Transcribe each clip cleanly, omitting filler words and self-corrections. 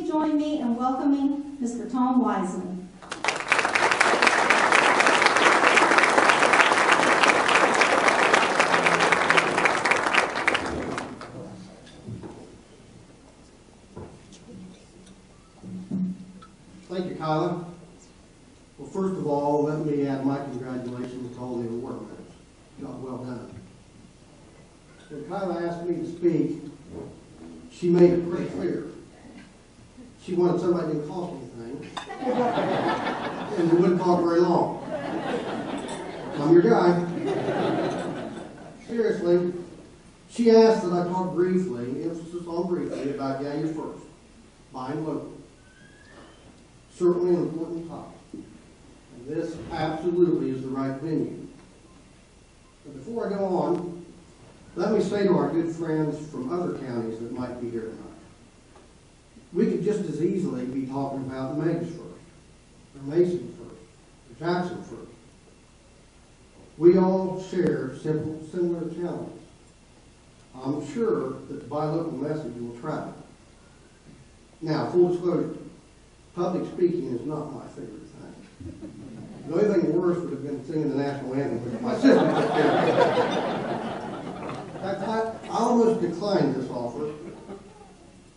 join me in welcoming Mr. Tom Wiseman. Thank you, Kyla. Well, first of all, let me add my congratulations to all the award winners. Job well done. When Kyla asked me to speak, she made it pretty clear. She wanted somebody that didn't cost anything, and it wouldn't talk very long. I'm your guy. Seriously, she asked that I talk briefly, emphasis on briefly, about Gallia First, buying local. Certainly an important topic. And this absolutely is the right venue. But before I go on, let me say to our good friends from other counties that might be here tonight, we could just as easily be talking about Meigs First, or Mason First, or Jackson First. We all share similar challenges. I'm sure that the buy local message will travel. Now, full disclosure, public speaking is not my favorite thing. The only thing worse would have been singing the national anthem, which my sister took care of. I almost declined this offer,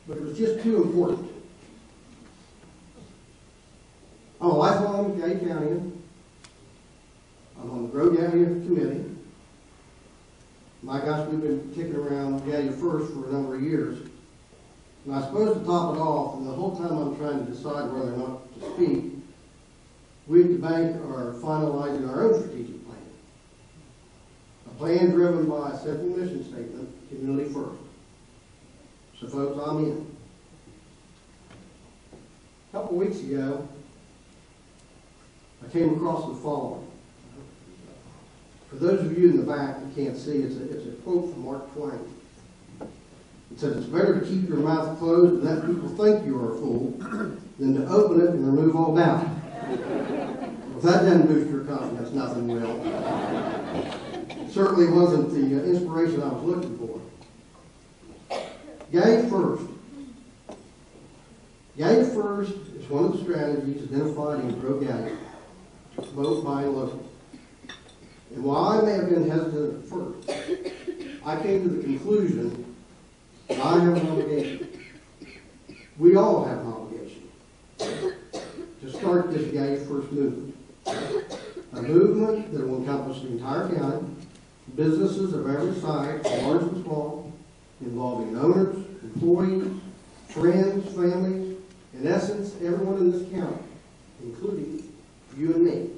but it was just too important. I'm a lifelong Gallia Countian. I'm on the Grow Gallia committee. My gosh, we've been kicking around Gallia First for a number of years. And I suppose to top it off, and the whole time I'm trying to decide whether or not to speak, we at the bank are finalizing our own strategic plan. A plan driven by a simple mission statement, community first. So folks, I'm in. A couple weeks ago, I came across the following. For those of you in the back that can't see, it's a quote from Mark Twain. It says, "It's better to keep your mouth closed and let people think you are a fool than to open it and remove all doubt." Well, if that doesn't boost your confidence, nothing will. It certainly wasn't the inspiration I was looking for. Gallia First. Gallia First is one of the strategies identified in Grow Gallia, both buy and local. And while I may have been hesitant at first, I came to the conclusion that I have an obligation. We all have an obligation to start this Gallia First movement. A movement that will encompass the entire county, businesses of every size, large and small, involving owners, employees, friends, families, in essence, everyone in this county, including you and me.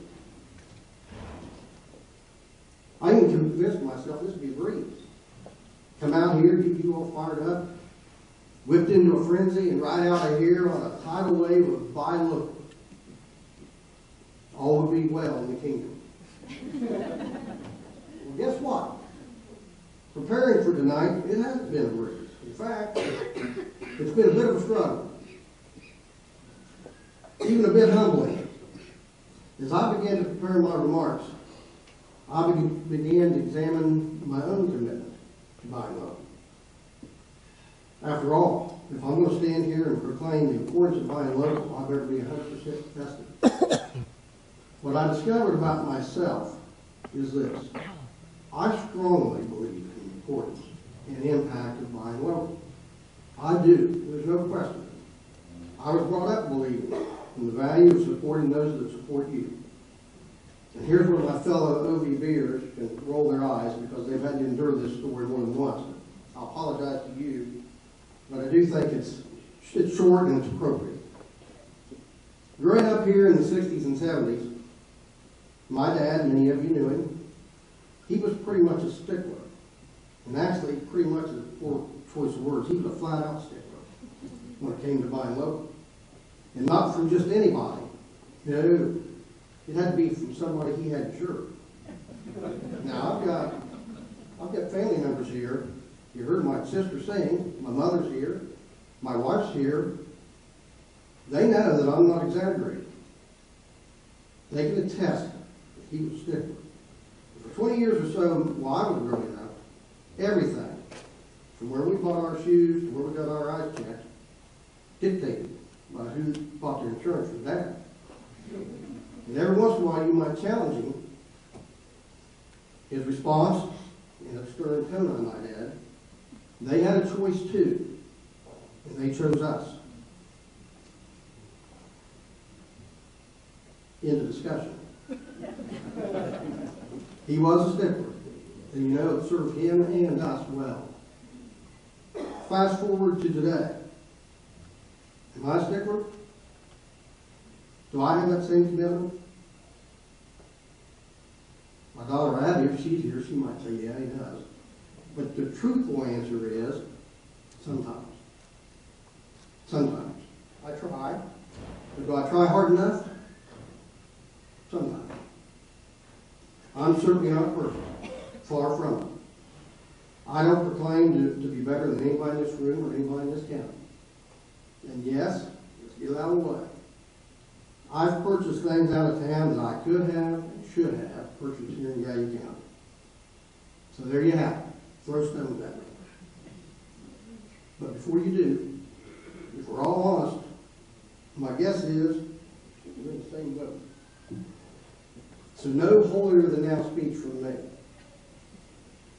I even convinced myself this would be a breeze. Come out here, get you all fired up, whipped into a frenzy, and ride out of here on a tidal wave of buy local. All would be well in the kingdom. Well, guess what? Preparing for tonight, it hasn't been a breeze. In fact, it's been a bit of a struggle. Even a bit humbling. As I began to prepare my remarks, I began to examine my own commitment to buying local. After all, if I'm going to stand here and proclaim the importance of buying local, I better be 100% vested. What I discovered about myself is this. I strongly believe in the importance and impact of buying local. I do. There's no question. I was brought up believing in the value of supporting those that support you. And here's where my fellow OVBers can roll their eyes because they've had to endure this story more than once. I'll apologize to you, but I do think it's short and it's appropriate. Growing up here in the 60s and 70s, my dad, many of you knew him, he was pretty much a stickler. And actually, pretty much a poor choice of words, he was a flat-out stickler when it came to buying local. And not from just anybody. No. It had to be from somebody he had insured. Now, I've got family members here. You heard my sister sing. My mother's here. My wife's here. They know that I'm not exaggerating. They can attest that he was a stickler. For 20 years or so, while I was growing up, everything, from where we bought our shoes to where we got our eyes checked, dictated by who bought their insurance for that. And every once in a while you might challenge him. His response, in a stern tone I might add, they had a choice too, and they chose us. End of discussion. He was a stickler, and you know it served him and us well. Fast forward to today. Am I a stickler? Do I have that same commitment? My daughter Abby, if she's here, she might say, yeah, he does. But the truthful answer is, sometimes. Sometimes. I try. But do I try hard enough? Sometimes. I'm certainly not perfect. Far from it. I don't proclaim to be better than anybody in this room or anybody in this county. And yes, let's get out of the way. I've purchased things out of town that I could have and should have purchased here in Gallia County. So there you have it. Throw stones at me. But before you do, if we're all honest, my guess is we're in the same boat. So no holier than thou speech from me.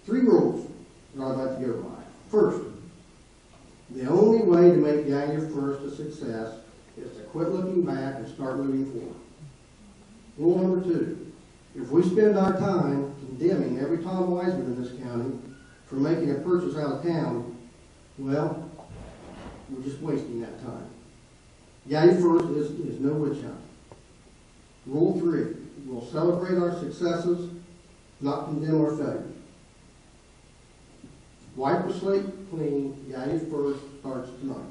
3 rules that I'd like to go by. First, the only way to make Gallia First a success is to quit looking back and start moving forward. Rule number 2, if we spend our time condemning every Tom Wiseman in this county for making a purchase out of town, well, we're just wasting that time. Gallia First is no witch hunt. Rule 3, we'll celebrate our successes, not condemn our failures. Wipe the slate clean. Gallia First starts tonight.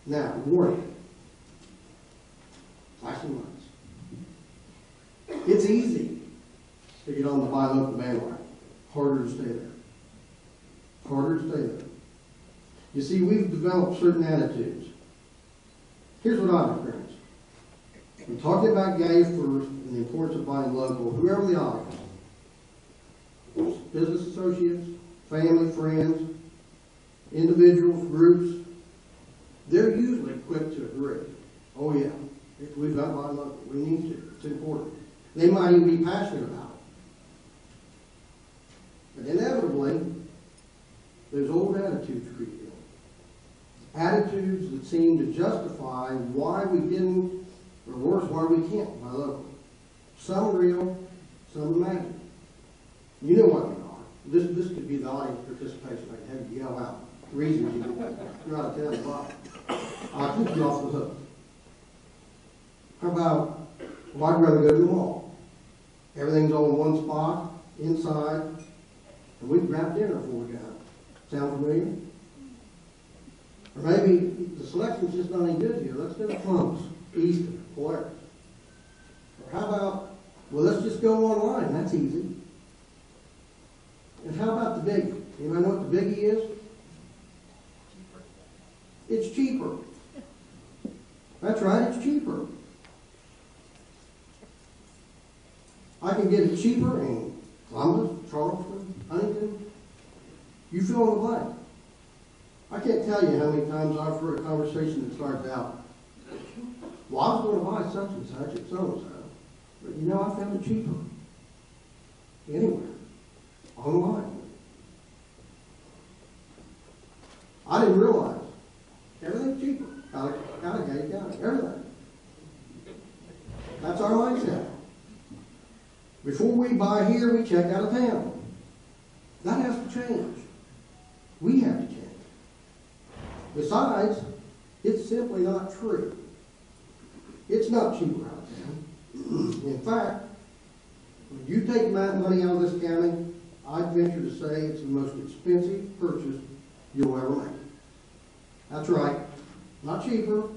Now, warning. Flashing lights. It's easy to get on the buy local bandwagon. Harder to stay there. Harder to stay there. You see, we've developed certain attitudes. Here's what I've experienced. When talking about Gallia First and the importance of buying local, whoever the audience, business associates, family, friends, individuals, groups, they're usually quick to agree. Oh yeah, we've got to buy local. We need to. It's important. They might even be passionate about it. But inevitably, there's old attitudes creep in. Attitudes that seem to justify why we didn't, or worse, why we can't buy local. Some real, some imagined. You know what they are. This could be the audience participation. I can have you yell out reasons you're out of town to buy. I'll keep you off the hook. How about, well, I'd rather go to the mall. Everything's all in one spot, inside, and we can grab dinner before we go. Sound familiar? Or maybe the selection's just not any good here. Let's go to Columbus, Easton, Polaris. Or how about, well, let's just go online. That's easy. And how about the biggie? Anybody know what the biggie is? It's cheaper. That's right, it's cheaper. I can get it cheaper in Columbus, Charleston, Huntington. You fill in the blank. I can't tell you how many times I've heard a conversation that starts out, well, I was going to buy such and such at so-and-so, but you know, I found it cheaper. Anywhere. Online. I didn't realize everything's cheaper out of Gallia County. Everything. That's our mindset. Before we buy here, we check out of town. That has to change. We have to change. Besides, it's simply not true. It's not cheaper out of town. In fact, when you take money out of this county, I'd venture to say it's the most expensive purchase you'll ever make. That's right. Not cheaper.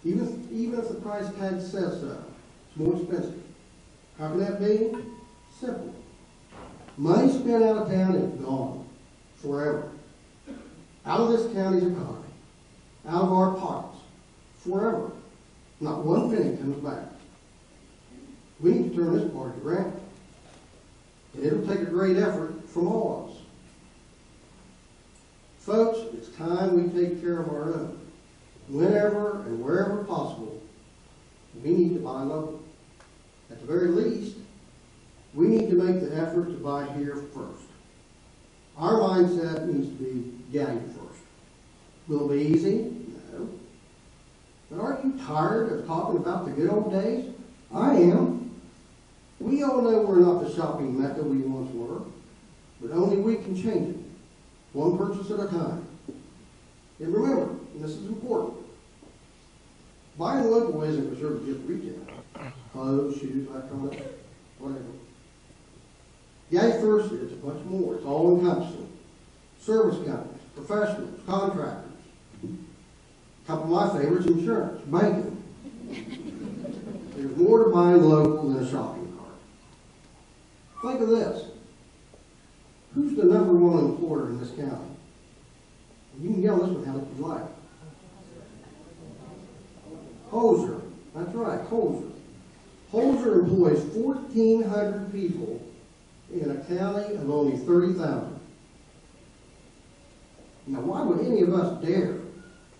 Even if the price tag says so. It's more expensive. How can that be? Simple. Money spent out of town is gone. Forever. Out of this county's economy. Out of our pockets. Forever. Not one penny comes back. We need to turn this party around. And it'll take a great effort from all of us. Folks, it's time we take care of our own. Whenever and buy local. At the very least, we need to make the effort to buy here first. Our mindset needs to be Gallia first. Will it be easy? No. But aren't you tired of talking about the good old days? I am. We all know we're not the shopping mecca we once were, but only we can change it, one purchase at a time. And remember, and this is important, buying local isn't reserved to just retail. Clothes, shoes, electronics, whatever. Gallia First is a bunch more. It's all encompassing. Service companies, professionals, contractors. A couple of my favorites, insurance, banking. There's more to buying local than a shopping cart. Think of this. Who's the #1 employer in this county? You can yell this one out if you like. Hoser. That's right, Hoser. Hoser employs 1,400 people in a county of only 30,000. Now, why would any of us dare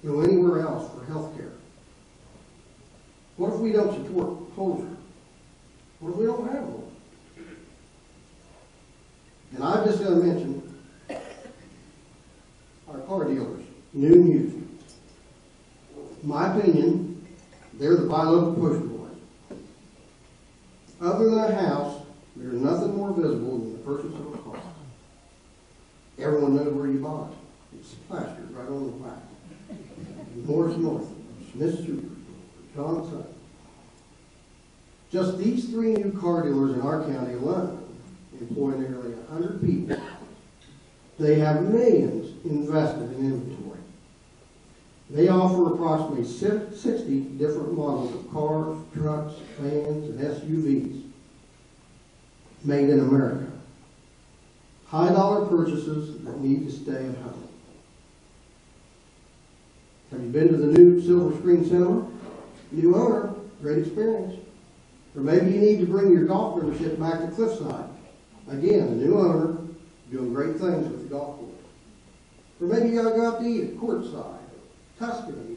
go anywhere else for health care? What if we don't support Hoser? What if we don't have one? And I'm just going to mention our car dealers, new and used. In my opinion, they're the buy local poster boys. Other than a house, there's nothing more visible than the purchase of a car. Everyone knows where you bought it. It's plastered right on the back. Morris North, Smith Super, John Sutton. Just these 3 new car dealers in our county alone employ nearly 100 people. They have millions invested in inventory. They offer approximately 60 different models of cars, trucks, vans, and SUVs made in America. High dollar purchases that need to stay at home. Have you been to the new Silver Screen Cinema? New owner, great experience. Or maybe you need to bring your golf membership back to Cliffside. Again, a new owner doing great things with the golf course. Or maybe you got to go out to eat at Courtside, or Tuscany,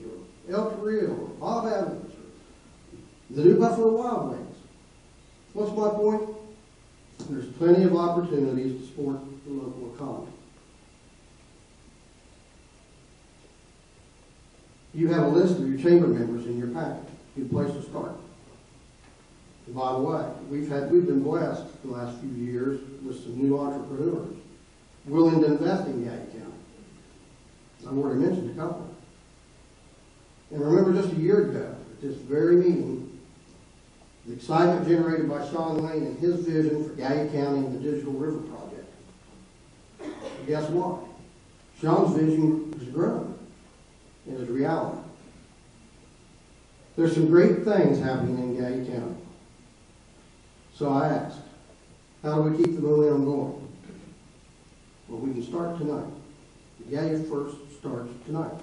or El Torrio, or Bob Evans, or the new Buffalo Wild Wings. What's my point? There's plenty of opportunities to support the local economy. You have a list of your chamber members in your packet. Good place to start. And by the way, we've been blessed the last few years with some new entrepreneurs willing to invest in Gallia County. I've already mentioned a couple. And remember just a year ago, at this very meeting, the excitement generated by Sean Lane and his vision for Gallia County and the Digital River Project. And guess what? Sean's vision has grown and is reality. There's some great things happening in Gallia County. So I asked, how do we keep the momentum going? Well, we can start tonight. The Gallia First starts tonight.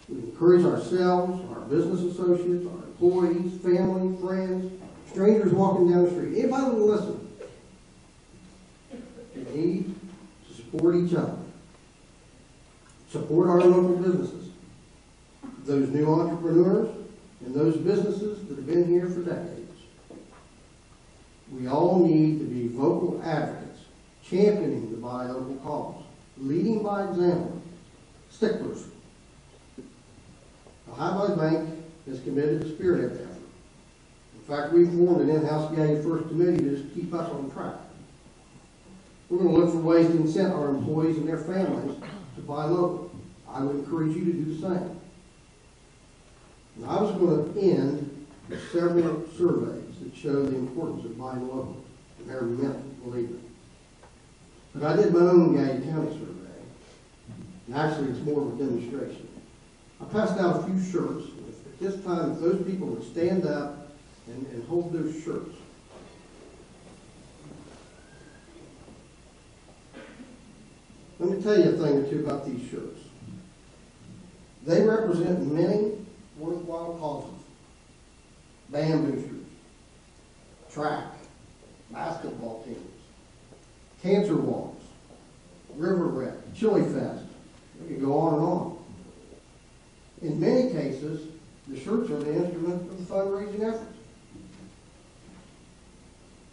We encourage ourselves, our business associates, our employees, family, friends, strangers walking down the street, anybody that will listen. We need to support each other. Support our local businesses. Those new entrepreneurs and those businesses that have been here for decades. We all need to be vocal advocates, championing the buy local cause, leading by example, sticklers. The Highway Bank is committed to spearhead the effort. In fact, we formed an in-house Gallia First committee to just keep us on track. We're going to look for ways to incent our employees and their families to buy local. I would encourage you to do the same. And I was going to end with several surveys that show the importance of buying local. And every minute, believe me. But I did my own Gallia County survey. And actually, it's more of a demonstration. I passed out a few shirts. At this time, if those people would stand up and hold those shirts. Let me tell you a thing or two about these shirts. They represent many worthwhile causes. Band boosters, track, basketball teams, cancer walks, river wreck, chili fest. We can go on and on. In many cases, the shirts are the instrument of the fundraising efforts.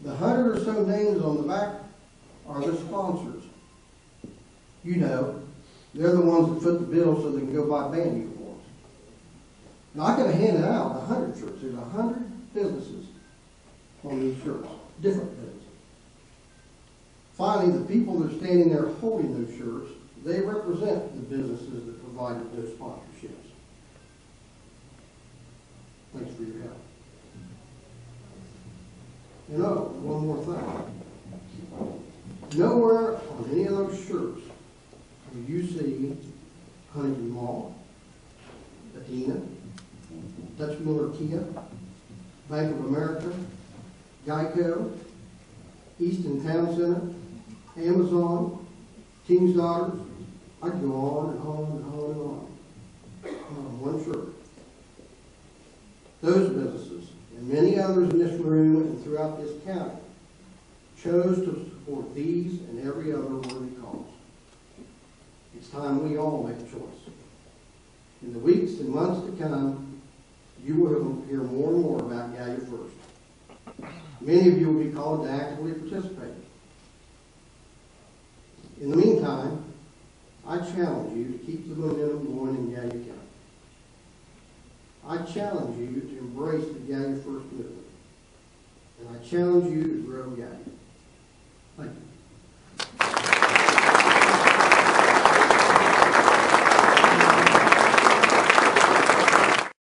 The 100 or so names on the back are the sponsors. You know, they're the ones that foot the bill so they can go buy band uniforms. Now, I could have handed out 100 shirts. There's 100 businesses on these shirts, different businesses. Finally, the people that are standing there holding those shirts, they represent the businesses that provided those sponsorships. Thanks for your help. You know, one more thing. Nowhere on any of those shirts will you see Huntington Mall, Adina, Dutch Miller Kia, Bank of America, Geico, Easton Town Center, Amazon, King's Daughters. I could go on and on and on and on one shirt. Those businesses and many others in this room and throughout this county chose to support these and every other worthy cause. It's time we all make a choice. In the weeks and months to come, you will hear more and more about Gallia First. Many of you will be called to actively participate. In the meantime, I challenge you to keep the momentum going in Gallia County. I challenge you to embrace the Gallia First movement. And I challenge you to grow Gallia.